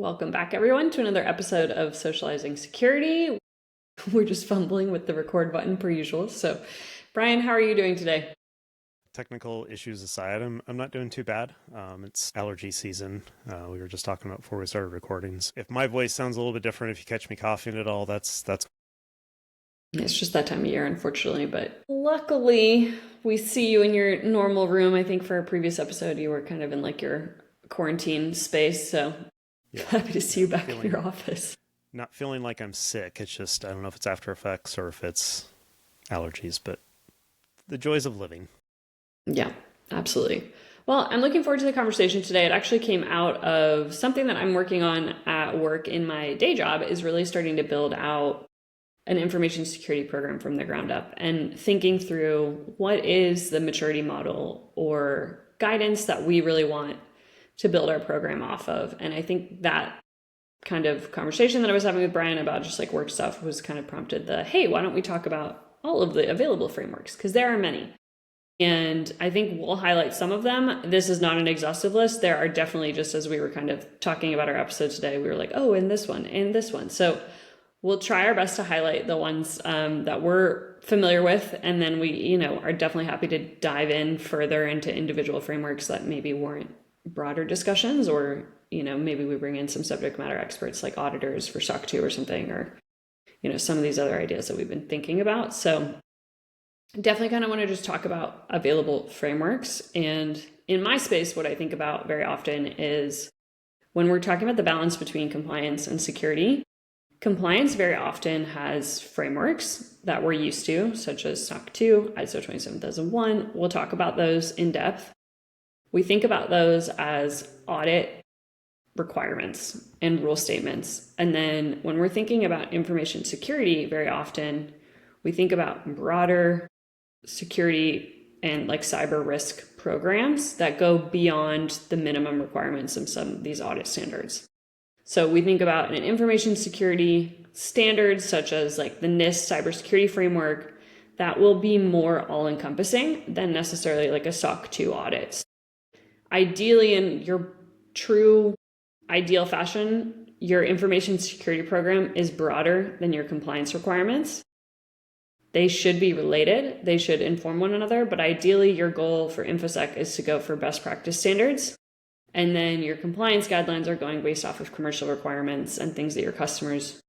Welcome back, everyone, to another episode of Socializing Security. We're just fumbling with the record button per usual. So, Brian, how are you doing today? Technical issues aside, I'm not doing too bad. It's allergy season. We were just talking about before we started recordings. If my voice sounds a little bit different, if you catch me coughing at all, that's It's just that time of year, unfortunately, but luckily we see you in your normal room. I think for a previous episode, you were kind of in like your quarantine space. So, happy to see you back in your office. Not feeling like I'm sick. It's just, I don't know if it's after effects or if it's allergies, but the joys of living. Yeah, absolutely. Well, I'm looking forward to the conversation today. It actually came out of something that I'm working on at work in my day job, is really starting to build out an information security program from the ground up and thinking through what is the maturity model or guidance that we really want to build our program off of. And I think that kind of conversation that I was having with Brian about just like work stuff was kind of prompted hey, why don't we talk about all of the available frameworks? Because there are many. And I think we'll highlight some of them. This is not an exhaustive list. There are definitely, just as we were kind of talking about our episode today, we were like, oh, and this one, and this one. So we'll try our best to highlight the ones that we're familiar with. And then we, are definitely happy to dive in further into individual frameworks that maybe warrant broader discussions, or, maybe we bring in some subject matter experts like auditors for SOC 2 or something, or, some of these other ideas that we've been thinking about. So definitely kind of want to just talk about available frameworks. And in my space, what I think about very often is when we're talking about the balance between compliance and security, compliance very often has frameworks that we're used to, such as SOC 2, ISO 27001. We'll talk about those in depth. We think about those as audit requirements and rule statements. And then when we're thinking about information security, very often we think about broader security and like cyber risk programs that go beyond the minimum requirements of some of these audit standards. So we think about an information security standards such as like the NIST Cybersecurity Framework that will be more all-encompassing than necessarily like a SOC 2 audit. Ideally, in your true ideal fashion, your information security program is broader than your compliance requirements. They should be related. They should inform one another, but ideally your goal for InfoSec is to go for best practice standards. And then your compliance guidelines are going based off of commercial requirements and things that your customers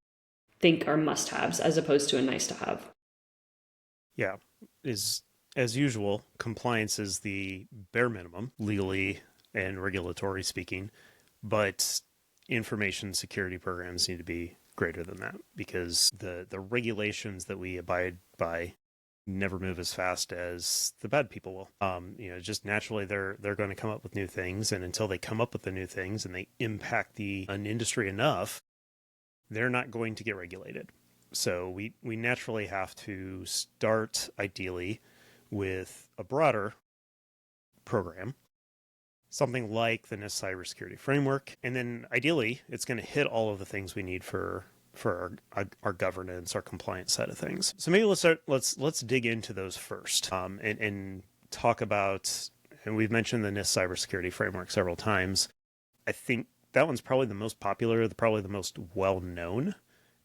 think are must-haves as opposed to a nice-to-have. Yeah, as usual, compliance is the bare minimum, legally and regulatory speaking, but information security programs need to be greater than that, because the regulations that we abide by never move as fast as the bad people will. Just naturally they're going to come up with new things, and until they come up with the new things and they impact an industry enough, they're not going to get regulated. So we naturally have to start ideally with a broader program, something like the NIST Cybersecurity Framework, and then ideally it's going to hit all of the things we need for our governance, our compliance side of things. So maybe let's dig into those first, and talk about. And we've mentioned the NIST Cybersecurity Framework several times. I think that one's probably the most popular, probably the most well known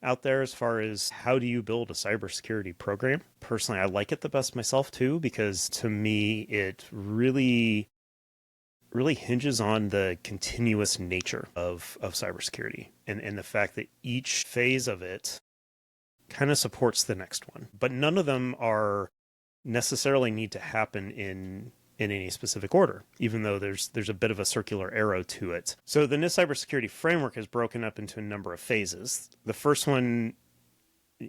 out there as far as how do you build a cybersecurity program. Personally, I like it the best myself too, because to me it really hinges on the continuous nature of cybersecurity, and the fact that each phase of it kind of supports the next one. But none of them are necessarily need to happen in any specific order, even though there's a bit of a circular arrow to it. So the NIST Cybersecurity Framework is broken up into a number of phases. The first one,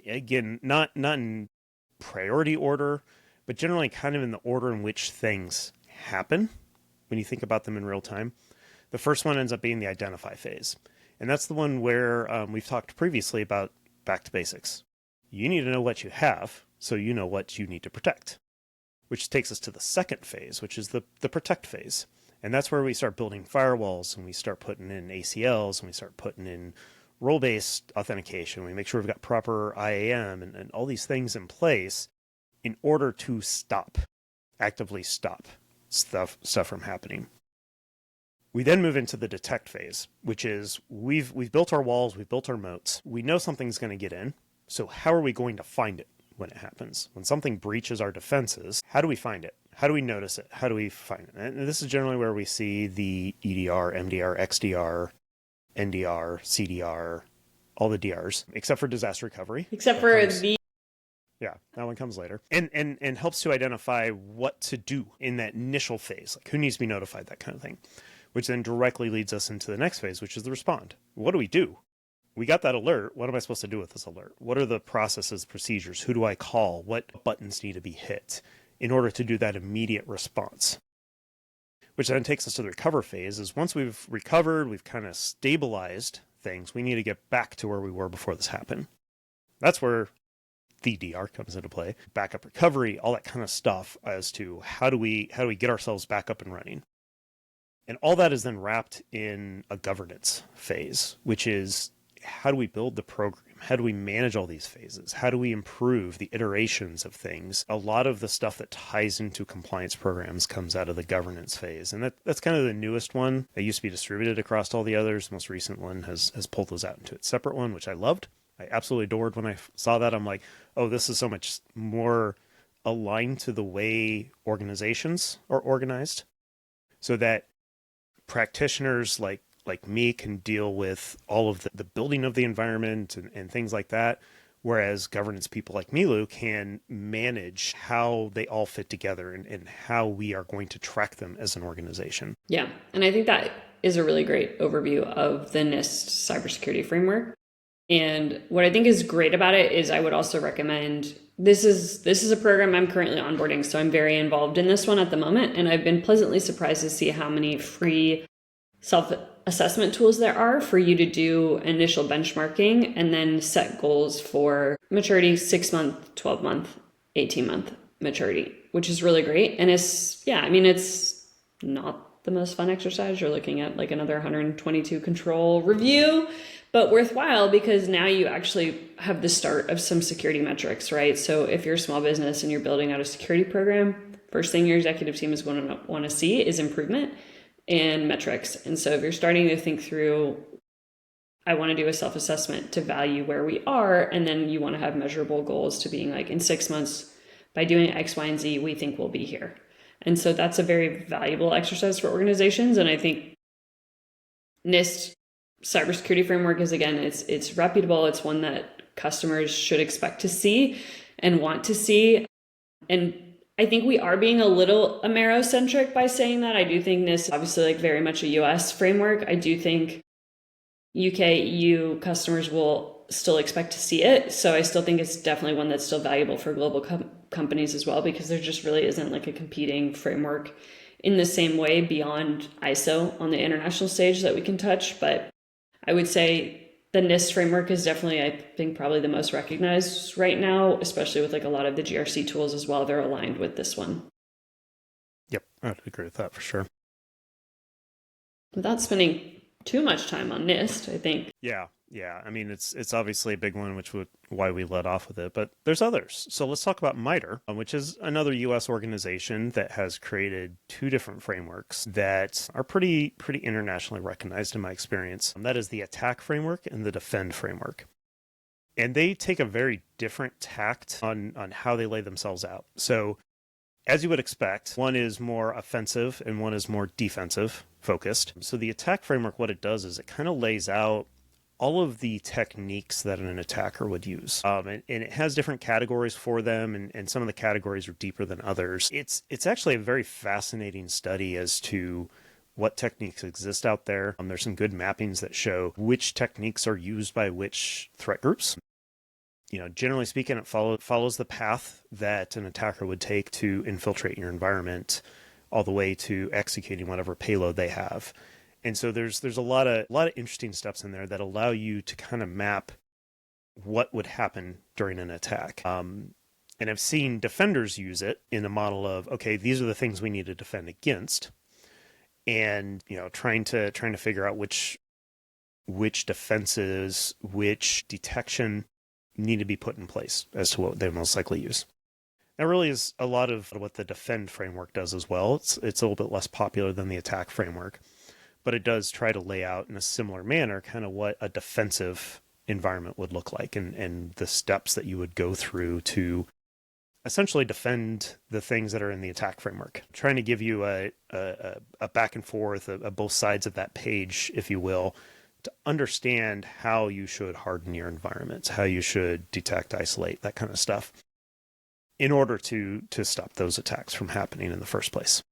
again, not in priority order, but generally kind of in the order in which things happen when you think about them in real time. The first one ends up being the identify phase. And that's the one where we've talked previously about back to basics. You need to know what you have, so you know what you need to protect. Which takes us to the second phase, which is the protect phase. And that's where we start building firewalls, and we start putting in ACLs, and we start putting in role-based authentication. We make sure we've got proper IAM and all these things in place in order to actively stop stuff from happening. We then move into the detect phase, which is we've built our walls, we've built our moats. We know something's going to get in. So how are we going to find it when it happens? When something breaches our defenses, how do we find it? How do we notice it? How do we find it? And this is generally where we see the EDR, MDR, XDR, NDR, CDR, all the DRs, except for disaster recovery. Except for the... Yeah, that one comes later. And helps to identify what to do in that initial phase, like who needs to be notified, that kind of thing, which then directly leads us into the next phase, which is the respond. What do we do? We got that alert. What am I supposed to do with this alert? What are the processes, procedures? Who do I call? What buttons need to be hit in order to do that immediate response? Which then takes us to the recover phase, is once we've recovered, we've kind of stabilized things, we need to get back to where we were before this happened. That's where the DR comes into play. Backup recovery, all that kind of stuff as to how do we get ourselves back up and running. And all that is then wrapped in a governance phase, which is how do we build the program? How do we manage all these phases? How do we improve the iterations of things? A lot of the stuff that ties into compliance programs comes out of the governance phase. And that's kind of the newest one. It used to be distributed across all the others. The most recent one has pulled those out into its separate one, which I loved. I absolutely adored when I saw that. I'm like, oh, this is so much more aligned to the way organizations are organized, so that practitioners like me can deal with all of the building of the environment and things like that, whereas governance people like Milou can manage how they all fit together and how we are going to track them as an organization. Yeah, and I think that is a really great overview of the NIST Cybersecurity Framework. And what I think is great about it is I would also recommend, this is a program I'm currently onboarding, so I'm very involved in this one at the moment, and I've been pleasantly surprised to see how many free self-assessment tools there are for you to do initial benchmarking and then set goals for maturity, 6-month, 12-month, 18-month maturity, which is really great. And it's not the most fun exercise. You're looking at like another 122 control review, but worthwhile because now you actually have the start of some security metrics, right? So if you're a small business and you're building out a security program, first thing your executive team is going to want to see is improvement and metrics. And so if you're starting to think through, I want to do a self-assessment to value where we are, and then you want to have measurable goals to being like, in 6 months, by doing X, Y, and Z, we think we'll be here. And so that's a very valuable exercise for organizations. And I think NIST Cybersecurity Framework is, again, it's reputable. It's one that customers should expect to see and want to see. And I think we are being a little Amero-centric by saying that. I do think NIST is obviously like very much a US framework. I do think UK, EU customers will still expect to see it. So I still think it's definitely one that's still valuable for global companies as well, because there just really isn't like a competing framework in the same way beyond ISO on the international stage that we can touch. But I would say the NIST framework is definitely, I think, probably the most recognized right now, especially with like a lot of the GRC tools as well. They're aligned with this one. Yep, I would agree with that for sure. Without spending too much time on NIST, I think. Yeah. I mean, it's obviously a big one, which would why we led off with it. But there's others. So let's talk about MITRE, which is another U.S. organization that has created 2 different frameworks that are pretty internationally recognized in my experience. That is the attack framework and the defend framework. And they take a very different tact on how they lay themselves out. So as you would expect, one is more offensive and one is more defensive focused. So the attack framework, what it does is it kind of lays out all of the techniques that an attacker would use. And it has different categories for them, and some of the categories are deeper than others. It's actually a very fascinating study as to what techniques exist out there. There's some good mappings that show which techniques are used by which threat groups. Generally speaking, it follows the path that an attacker would take to infiltrate your environment, all the way to executing whatever payload they have. And so there's a lot of interesting steps in there that allow you to kind of map what would happen during an attack. And I've seen defenders use it in a model of, okay, these are the things we need to defend against, and trying to figure out which defenses, which detection need to be put in place as to what they most likely use. That really is a lot of what the defend framework does as well. It's a little bit less popular than the attack framework. but it does try to lay out in a similar manner kind of what a defensive environment would look like, and the steps that you would go through to essentially defend the things that are in the attack framework. Trying to give you a back and forth of both sides of that page, if you will, to understand how you should harden your environments, how you should detect, isolate, that kind of stuff, in order to stop those attacks from happening in the first place.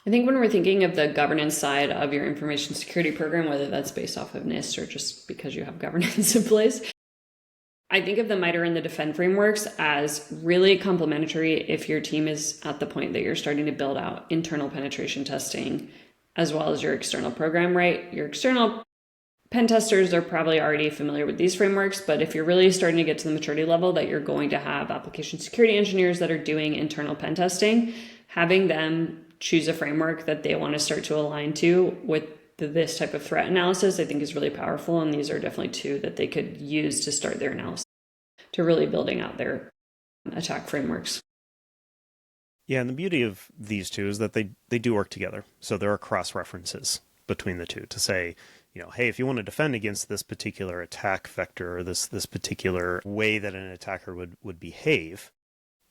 I think when we're thinking of the governance side of your information security program, whether that's based off of NIST or just because you have governance in place, I think of the MITRE and the defend frameworks as really complementary if your team is at the point that you're starting to build out internal penetration testing as well as your external program, right? Your external pen testers are probably already familiar with these frameworks, but if you're really starting to get to the maturity level that you're going to have application security engineers that are doing internal pen testing, having them choose a framework that they want to start to align to with this type of threat analysis, I think is really powerful. And these are definitely two that they could use to start their analysis, to really building out their attack frameworks. Yeah, and the beauty of these two is that they do work together. So there are cross-references between the two to say, hey, if you want to defend against this particular attack vector or this particular way that an attacker would behave,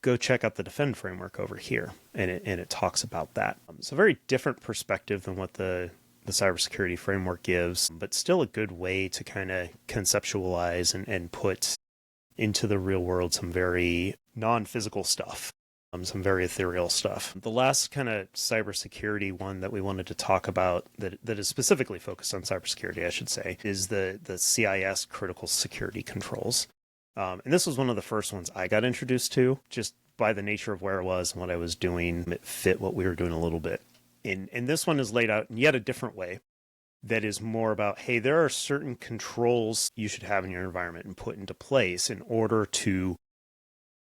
go check out the defend framework over here, and it talks about that. It's a very different perspective than what the cybersecurity framework gives, but still a good way to kind of conceptualize and put into the real world some very non-physical stuff, some very ethereal stuff. The last kind of cybersecurity one that we wanted to talk about that is specifically focused on cybersecurity, I should say, is the CIS Critical Security Controls. And this was one of the first ones I got introduced to, just by the nature of where it was and what I was doing. It fit what we were doing a little bit. And this one is laid out in yet a different way that is more about, hey, there are certain controls you should have in your environment and put into place in order to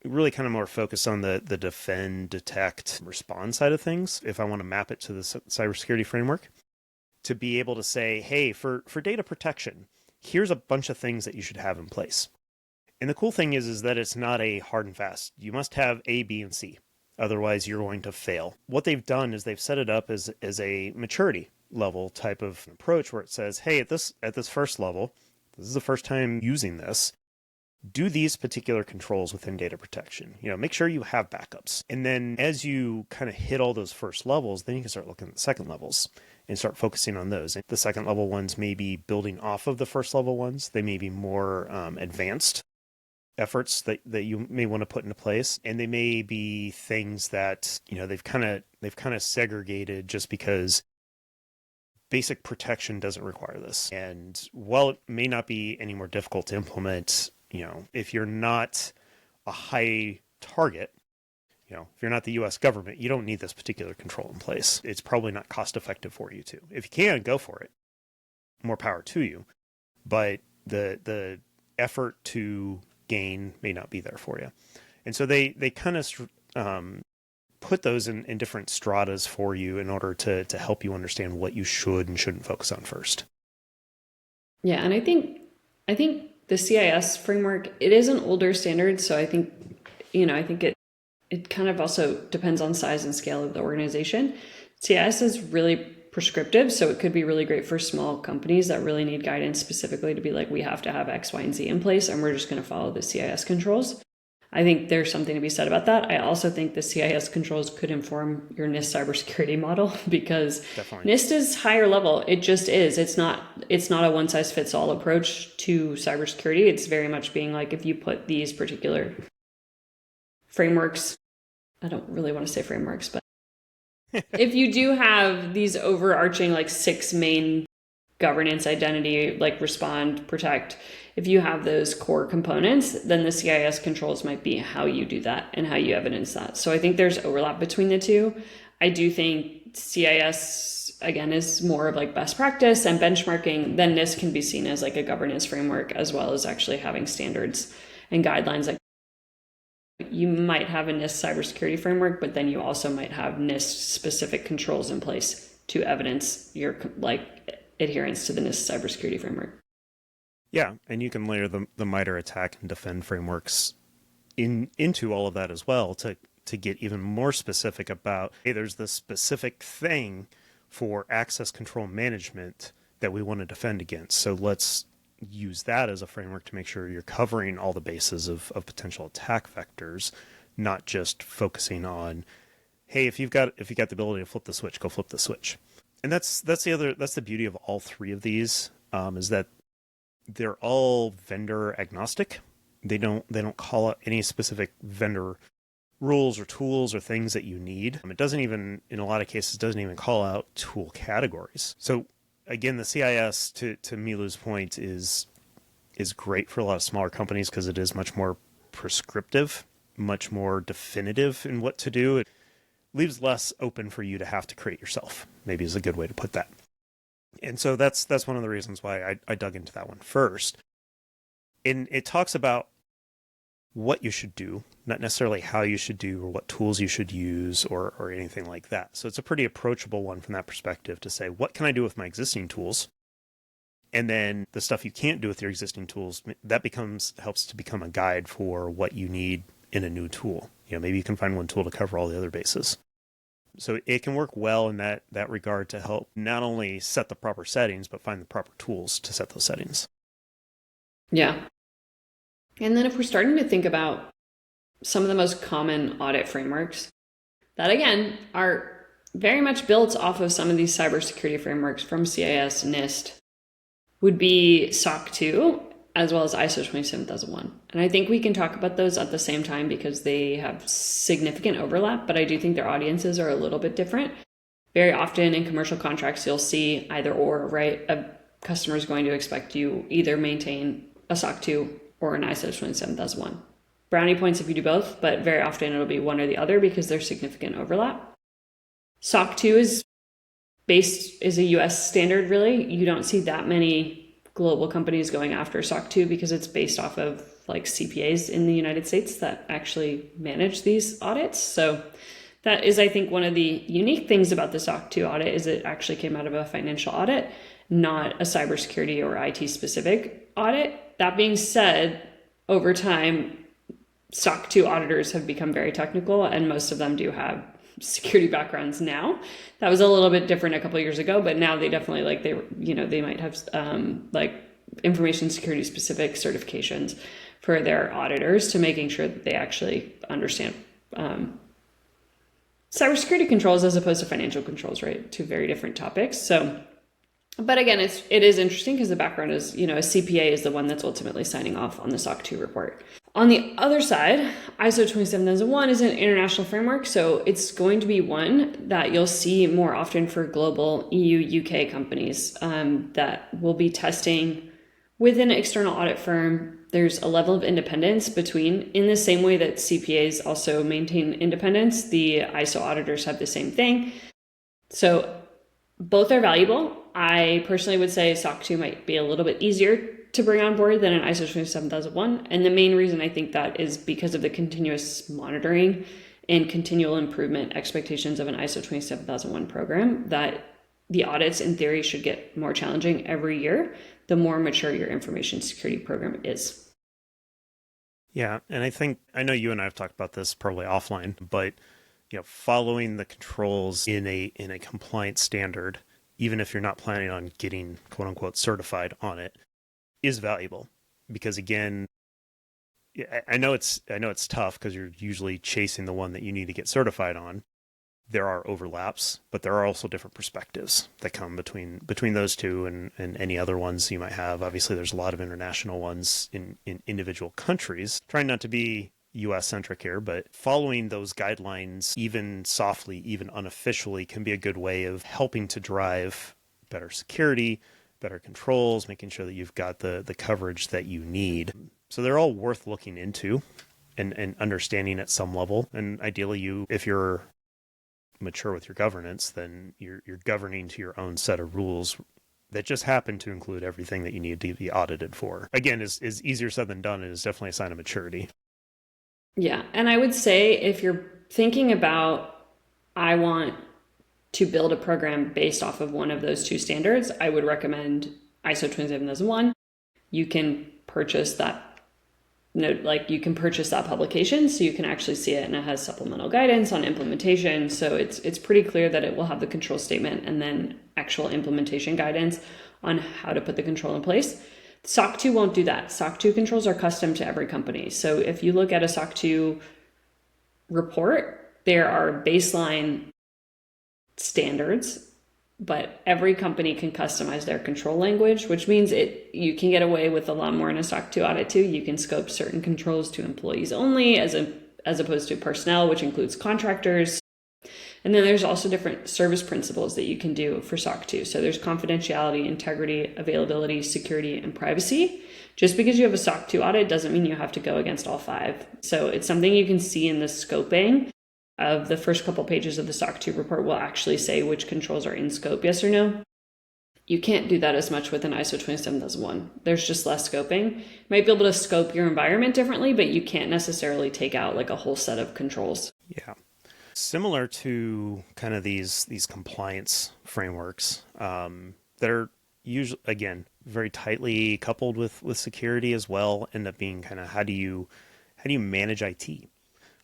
really kind of more focus on the defend, detect, respond side of things. If I want to map it to the cybersecurity framework, to be able to say, hey, for data protection, here's a bunch of things that you should have in place. And the cool thing is that it's not a hard and fast. You must have A, B, and C. Otherwise, you're going to fail. What they've done is they've set it up as a maturity level type of approach where it says, hey, at this first level, this is the first time using this, do these particular controls within data protection. Make sure you have backups. And then as you kind of hit all those first levels, then you can start looking at the second levels and start focusing on those. And the second level ones may be building off of the first level ones. They may be more advanced efforts that you may want to put into place, and they may be things that they've kind of segregated just because basic protection doesn't require this. And while it may not be any more difficult to implement, if you're not a high target, if you're not the US government, you don't need this particular control in place. It's probably not cost effective for you to. If you can, go for it. More power to you. But the effort to gain may not be there for you. And so they kind of put those in different stratas for you in order to help you understand what you should and shouldn't focus on first. Yeah, and I think the CIS framework, it is an older standard, so I think it kind of also depends on size and scale of the organization. CIS is really prescriptive, so it could be really great for small companies that really need guidance specifically to be like, we have to have X, Y, and Z in place, and we're just going to follow the CIS controls. I think there's something to be said about that. I also think the CIS controls could inform your NIST cybersecurity model because Definitely. NIST is higher level. It just is. It's not a one size fits all approach to cybersecurity. It's very much being like, if you put these particular frameworks, I don't really want to say frameworks, but if you do have these overarching like 6 main governance, identity, like respond, protect, if you have those core components, then the CIS controls might be how you do that and how you evidence that. So I think there's overlap between the two. I do think CIS, again, is more of like best practice and benchmarking. Then NIST can be seen as like a governance framework, as well as actually having standards and guidelines. Like you might have a NIST cybersecurity framework, but then you also might have NIST specific controls in place to evidence your like adherence to the NIST cybersecurity framework. Yeah, and you can layer the MITRE attack and defend frameworks into all of that as well to get even more specific about, hey, there's this specific thing for access control management that we want to defend against. So let's use that as a framework to make sure you're covering all the bases of potential attack vectors, not just focusing on, hey, if you've got the ability to flip the switch, go flip the switch. And that's the beauty of all three of these, is that they're all vendor agnostic. They don't call out any specific vendor rules or tools or things that you need. It doesn't even, in a lot of cases, doesn't even call out tool categories. So again, the CIS, to Milou's point, is great for a lot of smaller companies because it is much more prescriptive, much more definitive in what to do. It leaves less open for you to have to create yourself, maybe is a good way to put that. And so that's one of the reasons why I dug into that one first. And it talks about what you should do, not necessarily how you should do or what tools you should use or anything like that. So it's a pretty approachable one from that perspective to say, what can I do with my existing tools? And then the stuff you can't do with your existing tools, that helps to become a guide for what you need in a new tool. Maybe you can find one tool to cover all the other bases. So it can work well in that regard to help not only set the proper settings, but find the proper tools to set those settings. Yeah. And then if we're starting to think about some of the most common audit frameworks that, again, are very much built off of some of these cybersecurity frameworks from CIS, NIST, would be SOC 2, as well as ISO 27001. And I think we can talk about those at the same time because they have significant overlap, but I do think their audiences are a little bit different. Very often in commercial contracts, you'll see either or, right? A customer is going to expect you either maintain a SOC 2 or an ISO 27001. Brownie points if you do both, but very often it'll be one or the other because there's significant overlap. SOC 2 is a US standard, really. You don't see that many global companies going after SOC 2 because it's based off of like CPAs in the United States that actually manage these audits. So that is, I think, one of the unique things about the SOC 2 audit is it actually came out of a financial audit, not a cybersecurity or IT specific audit. That being said, over time, SOC 2 auditors have become very technical and most of them do have security backgrounds now. That was a little bit different a couple of years ago, but now they definitely they might have information security specific certifications for their auditors to making sure that they actually understand cybersecurity controls as opposed to financial controls, right? Two very different topics. So, but again, it is interesting because the background is, a CPA is the one that's ultimately signing off on the SOC 2 report. On the other side, ISO 27001 is an international framework, so it's going to be one that you'll see more often for global EU, UK companies that will be testing with an external audit firm. There's a level of independence in the same way that CPAs also maintain independence, the ISO auditors have the same thing. So both are valuable. I personally would say SOC 2 might be a little bit easier to bring on board than an ISO 27001. And the main reason I think that is because of the continuous monitoring and continual improvement expectations of an ISO 27001 program, that the audits in theory should get more challenging every year, the more mature your information security program is. Yeah, and I know you and I have talked about this probably offline, but following the controls in a compliant standard, even if you're not planning on getting quote unquote certified on it, is valuable. Because again, I know it's tough because you're usually chasing the one that you need to get certified on. There are overlaps, but there are also different perspectives that come between those two and any other ones you might have. Obviously, there's a lot of international ones in individual countries. Trying not to be US centric here, but following those guidelines, even softly, even unofficially, can be a good way of helping to drive better security, better controls, making sure that you've got the coverage that you need. So they're all worth looking into and understanding at some level. And ideally, if you're mature with your governance, then you're governing to your own set of rules that just happen to include everything that you need to be audited for. Again, is easier said than done, and is definitely a sign of maturity. Yeah, and I would say if you're thinking about, I want to build a program based off of one of those two standards, I would recommend ISO 27001. You can purchase that note, like you can purchase that publication so you can actually see it, and it has supplemental guidance on implementation. So it's pretty clear that it will have the control statement and then actual implementation guidance on how to put the control in place. SOC 2 won't do that. SOC 2 controls are custom to every company. So if you look at a SOC 2 report, there are baseline standards, but every company can customize their control language, which means you can get away with a lot more in a SOC 2 audit too. You can scope certain controls to employees only as opposed to personnel, which includes contractors. And then there's also different service principles that you can do for SOC 2. So there's confidentiality, integrity, availability, security, and privacy. Just because you have a SOC 2 audit doesn't mean you have to go against all 5. So it's something you can see in the scoping of the first couple pages of the SOC 2 report will actually say which controls are in scope, yes or no. You can't do that as much with an ISO 27001. There's just less scoping. You might be able to scope your environment differently, but you can't necessarily take out like a whole set of controls. Yeah. Similar to kind of these compliance frameworks that are usually, again, very tightly coupled with security as well, end up being kind of how do you manage IT?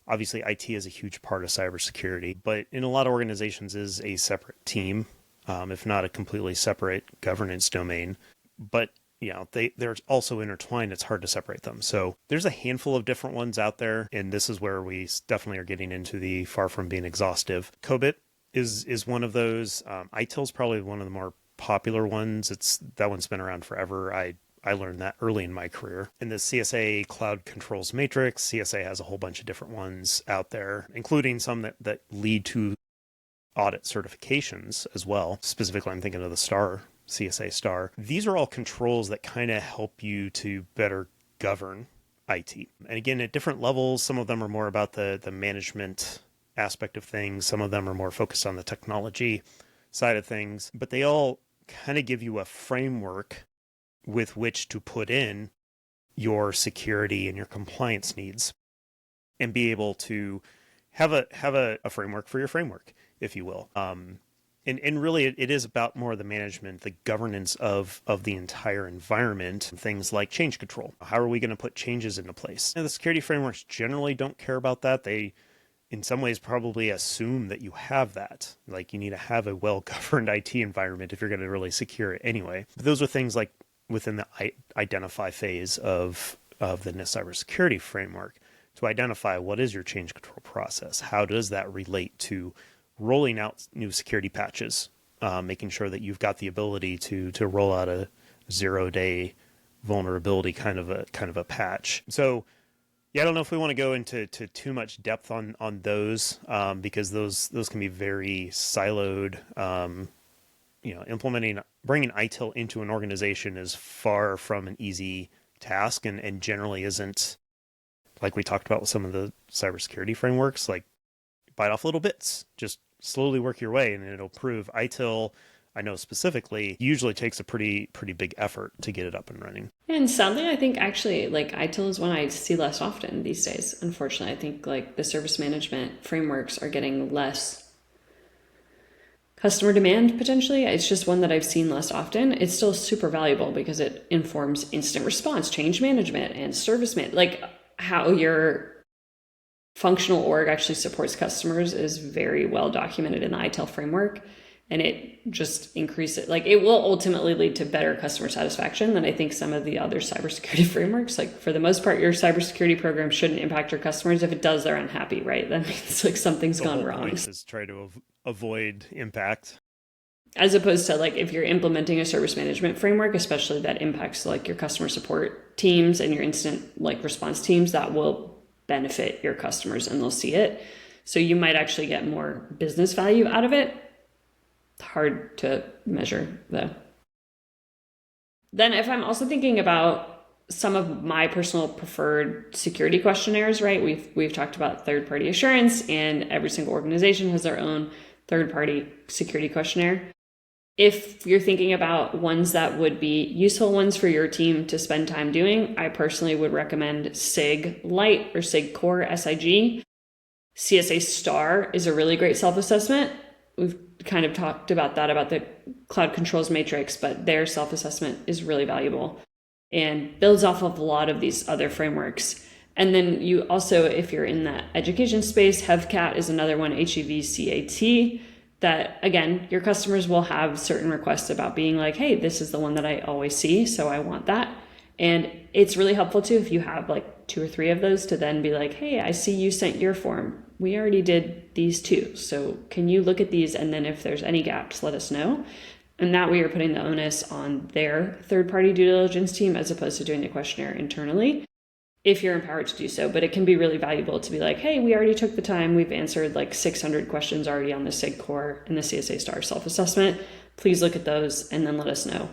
Obviously, IT is a huge part of cybersecurity, but in a lot of organizations is a separate team, if not a completely separate governance domain. But they're also intertwined. It's hard to separate them. So there's a handful of different ones out there, and this is where we definitely are getting into the far from being exhaustive. COBIT is one of those. ITIL is probably one of the more popular ones. That one's been around forever. I learned that early in my career. In the CSA Cloud Controls Matrix, CSA has a whole bunch of different ones out there, including some that lead to audit certifications as well. Specifically, I'm thinking of the STAR, CSA STAR. These are all controls that kind of help you to better govern IT. And again, at different levels, some of them are more about the management aspect of things. Some of them are more focused on the technology side of things, but they all kind of give you a framework with which to put in your security and your compliance needs and be able to have a framework for your framework, if you will. And really it is about more the management, the governance of the entire environment, things like change control. How are we going to put changes into place? And the security frameworks generally don't care about that. They, in some ways, probably assume that you have that. Like you need to have a well-governed IT environment if you're going to really secure it anyway. But those are things like within the identify phase of the NIST Cybersecurity Framework to identify what is your change control process. How does that relate to rolling out new security patches, making sure that you've got the ability to roll out a 0-day vulnerability kind of a patch. So yeah, I don't know if we want to go into too much depth on those because those can be very siloed. Bringing ITIL into an organization is far from an easy task and generally isn't, like we talked about with some of the cybersecurity frameworks, like bite off little bits, just slowly work your way and it'll prove. ITIL, I know specifically, usually takes a pretty big effort to get it up and running. And sadly, I think actually like ITIL is one I see less often these days. Unfortunately, I think like the service management frameworks are getting less customer demand potentially. It's just one that I've seen less often. It's still super valuable because it informs incident response, change management, and service like how your functional org actually supports customers is very well documented in the ITIL framework. And it just increases, like it will ultimately lead to better customer satisfaction than I think some of the other cybersecurity frameworks. Like for the most part, your cybersecurity program shouldn't impact your customers. If it does, they're unhappy, right? That means like something's gone wrong. Point is try to avoid impact. As opposed to like if you're implementing a service management framework, especially that impacts like your customer support teams and your incident like response teams, that will benefit your customers and they'll see it. So you might actually get more business value out of it. Hard to measure though. Then if I'm also thinking about some of my personal preferred security questionnaires, right? We've talked about third-party assurance and every single organization has their own third-party security questionnaire. If you're thinking about ones that would be useful ones for your team to spend time doing, I personally would recommend SIG Lite or SIG Core SIG. CSA STAR is a really great self-assessment. We've kind of talked about that, about the Cloud Controls Matrix, but their self-assessment is really valuable. and builds off of a lot of these other frameworks. And then you also, if you're in that education space, HEVCAT is another one, HEVCAT, that again, your customers will have certain requests about being like, hey, this is the one that I always see, so I want that. And it's really helpful too if you have like 2 or 3 of those to then be like, hey, I see you sent your form. We already did these 2. So can you look at these? And then if there's any gaps, let us know. And that way you're putting the onus on their third-party due diligence team as opposed to doing the questionnaire internally, if you're empowered to do so. But it can be really valuable to be like, hey, we already took the time. We've answered like 600 questions already on the SIG core and the CSA STAR self-assessment. Please look at those and then let us know.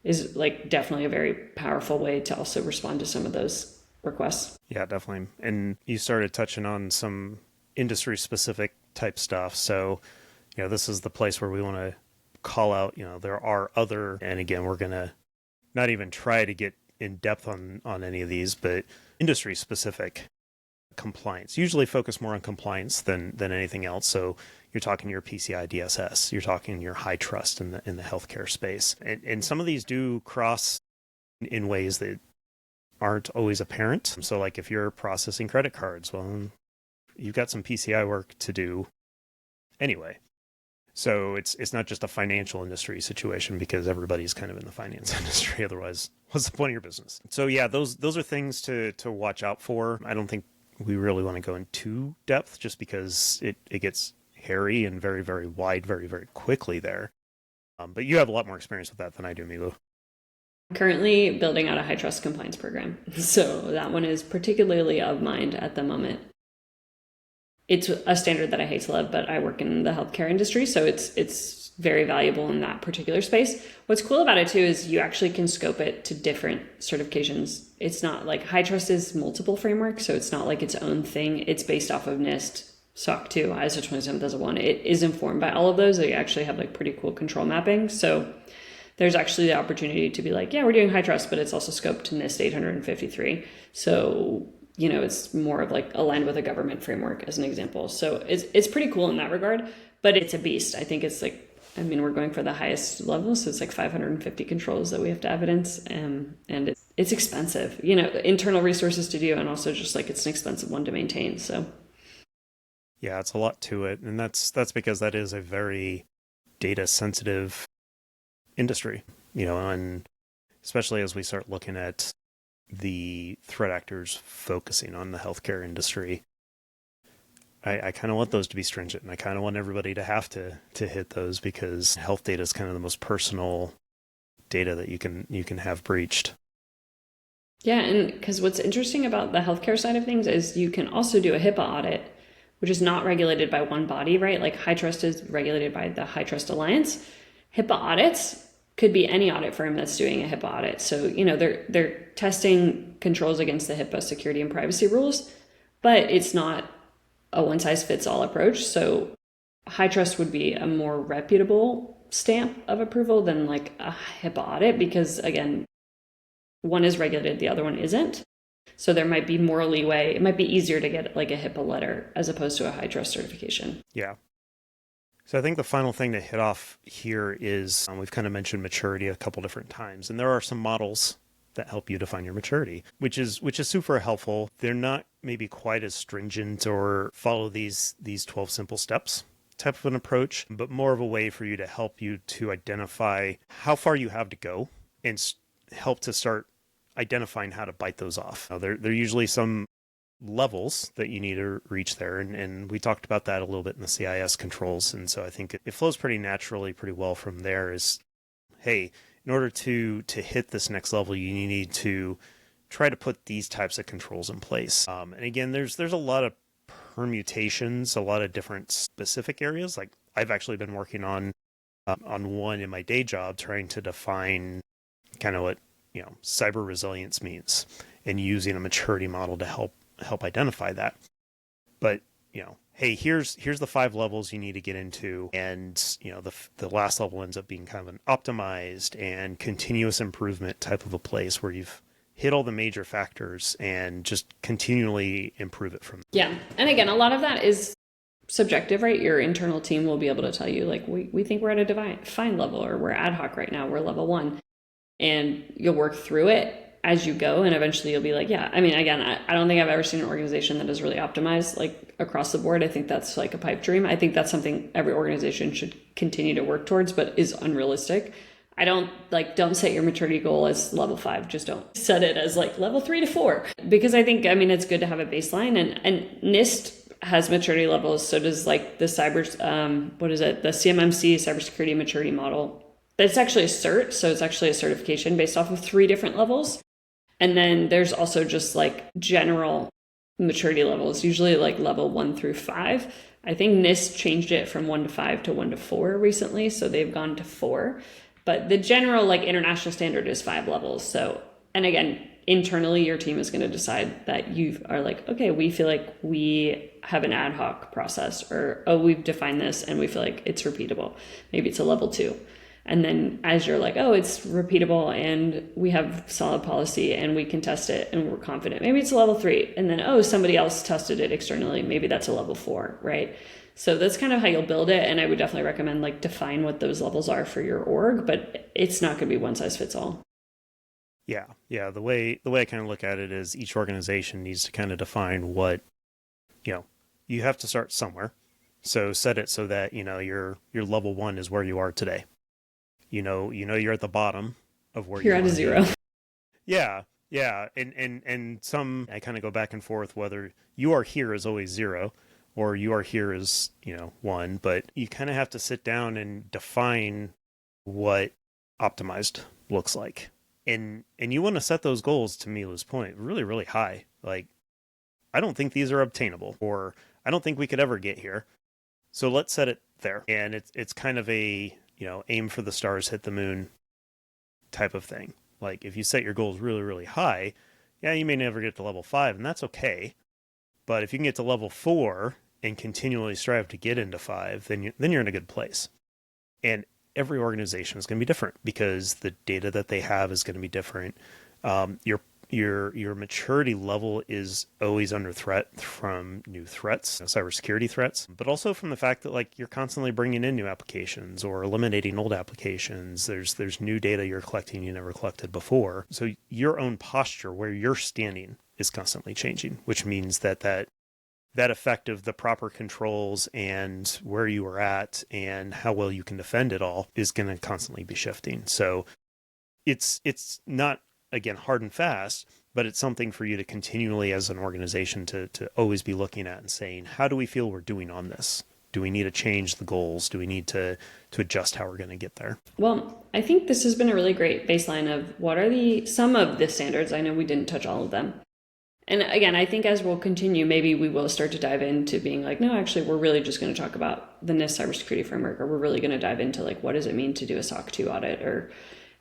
Is like definitely a very powerful way to also respond to some of those requests. Yeah, definitely. And you started touching on some industry specific type stuff. So, this is the place where we want to call out, there are other, and again, we're going to not even try to get in depth on any of these, but industry specific compliance, usually focus more on compliance than anything else. So you're talking your PCI DSS, you're talking your high trust in the healthcare space. And some of these do cross in ways that aren't always apparent. So like if you're processing credit cards, well, you've got some PCI work to do anyway. So it's not just a financial industry situation because everybody's kind of in the finance industry. Otherwise, what's the point of your business? So yeah, those are things to watch out for. I don't think we really want to go into depth just because it gets hairy and very, very wide, very, very quickly there. But you have a lot more experience with that than I do, Milou. I'm currently building out a high trust compliance program. So that one is particularly of mind at the moment. It's a standard that I hate to love, but I work in the healthcare industry, so it's very valuable in that particular space. What's cool about it too is you actually can scope it to different certifications. It's not like high trust is multiple frameworks, so it's not like its own thing. It's based off of NIST, SOC 2, ISO 27001. It is informed by all of those. They actually have like pretty cool control mapping. So there's actually the opportunity to be like, yeah, we're doing high trust, but it's also scoped to NIST 853. So it's more of like aligned with a government framework as an example. So it's pretty cool in that regard, but it's a beast. I think it's like, we're going for the highest level. So it's like 550 controls that we have to evidence. And it's expensive, internal resources to do. And also just like, it's an expensive one to maintain. So. Yeah, it's a lot to it. And that's because that is a very data sensitive industry, and especially as we start looking at the threat actors focusing on the healthcare industry, I kind of want those to be stringent, and I kind of want everybody to have to hit those because health data is kind of the most personal data that you can have breached. Yeah, and because what's interesting about the healthcare side of things is you can also do a HIPAA audit, which is not regulated by one body, right? Like high trust is regulated by the High Trust Alliance. HIPAA audits could be any audit firm that's doing a HIPAA audit. So, they're testing controls against the HIPAA security and privacy rules, but it's not a one-size-fits-all approach. So high trust would be a more reputable stamp of approval than like a HIPAA audit because, again, one is regulated, the other one isn't. So there might be more leeway. It might be easier to get like a HIPAA letter as opposed to a high trust certification. Yeah. So I think the final thing to hit off here is we've kind of mentioned maturity a couple different times, and there are some models that help you define your maturity, which is super helpful. They're not maybe quite as stringent or follow these 12 simple steps type of an approach, but more of a way for you to help you to identify how far you have to go and help to start identifying how to bite those off. Now, there are usually some levels that you need to reach there. And we talked about that a little bit in the CIS controls. And so I think it flows pretty naturally, pretty well from there is, hey, in order to hit this next level, you need to try to put these types of controls in place. And again, there's a lot of permutations, a lot of different specific areas. Like I've actually been working on one in my day job, trying to define kind of what, cyber resilience means and using a maturity model to help identify that. But, hey, here's the 5 levels you need to get into. And, the last level ends up being kind of an optimized and continuous improvement type of a place where you've hit all the major factors and just continually improve it from there. Yeah. And again, a lot of that is subjective, right? Your internal team will be able to tell you, like, we think we're at a defined level, or we're ad hoc right now, we're level 1. And you'll work through it. as you go, and eventually you'll be like, yeah, I mean, again, I don't think I've ever seen an organization that is really optimized like across the board. I think that's like a pipe dream. I think that's something every organization should continue to work towards, but is unrealistic. I don't set your maturity goal as level 5. Just don't set it as like level 3 to 4, because I think, I mean, it's good to have a baseline, and NIST has maturity levels. So does like the the CMMC cybersecurity maturity model. It's actually a cert. So it's actually a certification based off of 3 different levels. And then there's also just like general maturity levels, usually like level 1 through 5. I think NIST changed it from 1 to 5 to 1 to 4 recently. So they've gone to 4. But the general like international standard is 5 levels. So, and again, internally, your team is going to decide that you are like, okay, we feel like we have an ad hoc process, or, oh, we've defined this and we feel like it's repeatable. Maybe it's a level 2. And then as you're like, oh, it's repeatable and we have solid policy and we can test it and we're confident, maybe it's a level 3. And then, oh, somebody else tested it externally. Maybe that's a level 4, right? So that's kind of how you'll build it. And I would definitely recommend like define what those levels are for your org, but it's not going to be one size fits all. Yeah. The way I kind of look at it is each organization needs to kind of define what, you have to start somewhere. So set it so that, your level 1 is where you are today. You're at the bottom of where you're at a 0. Yeah. And some, I kind of go back and forth whether you are here is always 0 or you are here as, 1, but you kind of have to sit down and define what optimized looks like. And you want to set those goals, to Milou's point, really, really high. Like, I don't think these are obtainable, or I don't think we could ever get here. So let's set it there. And it's kind of a, aim for the stars, hit the moon type of thing. Like, if you set your goals really, really high, yeah, you may never get to level 5, and that's okay. But if you can get to level 4 and continually strive to get into 5, then you're in a good place. And every organization is going to be different because the data that they have is going to be different. Your maturity level is always under threat from new threats, cybersecurity threats, but also from the fact that like you're constantly bringing in new applications or eliminating old applications. There's new data you're collecting you never collected before. So your own posture, where you're standing, is constantly changing, which means that effect of the proper controls and where you are at and how well you can defend it all is going to constantly be shifting. So it's not, again, hard and fast, but it's something for you to continually as an organization to always be looking at and saying, how do we feel we're doing on this? Do we need to change the goals? Do we need to adjust how we're going to get there? Well, I think this has been a really great baseline of what are some of the standards. I know we didn't touch all of them. And again, I think as we'll continue, maybe we will start to dive into being like, no, actually, we're really just going to talk about the NIST Cybersecurity Framework, or we're really going to dive into like, what does it mean to do a SOC 2 audit? Or,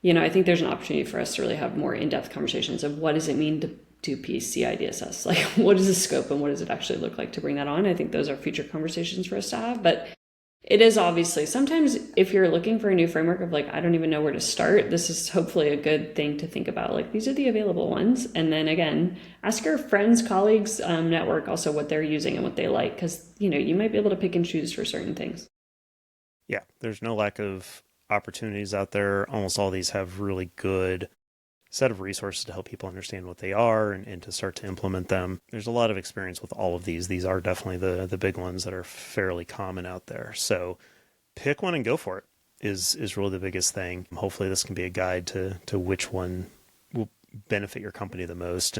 I think there's an opportunity for us to really have more in-depth conversations of what does it mean to do PCI DSS? Like, what is the scope and what does it actually look like to bring that on? I think those are future conversations for us to have. But it is obviously sometimes if you're looking for a new framework of like, I don't even know where to start, this is hopefully a good thing to think about. Like, these are the available ones. And then again, ask your friends, colleagues, network also what they're using and what they like, because, you might be able to pick and choose for certain things. Yeah, there's no lack of opportunities out there. Almost all these have really good set of resources to help people understand what they are and to start to implement them. There's a lot of experience with all of these. These are definitely the big ones that are fairly common out there. So pick one and go for it is really the biggest thing. Hopefully this can be a guide to which one will benefit your company the most.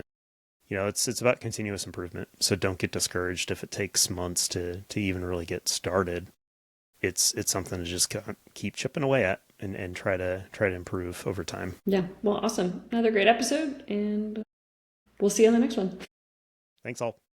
It's about continuous improvement. So don't get discouraged if it takes months to even really get started. It's something to just keep chipping away at and try to improve over time. Yeah. Well, awesome. Another great episode, and we'll see you on the next one. Thanks all.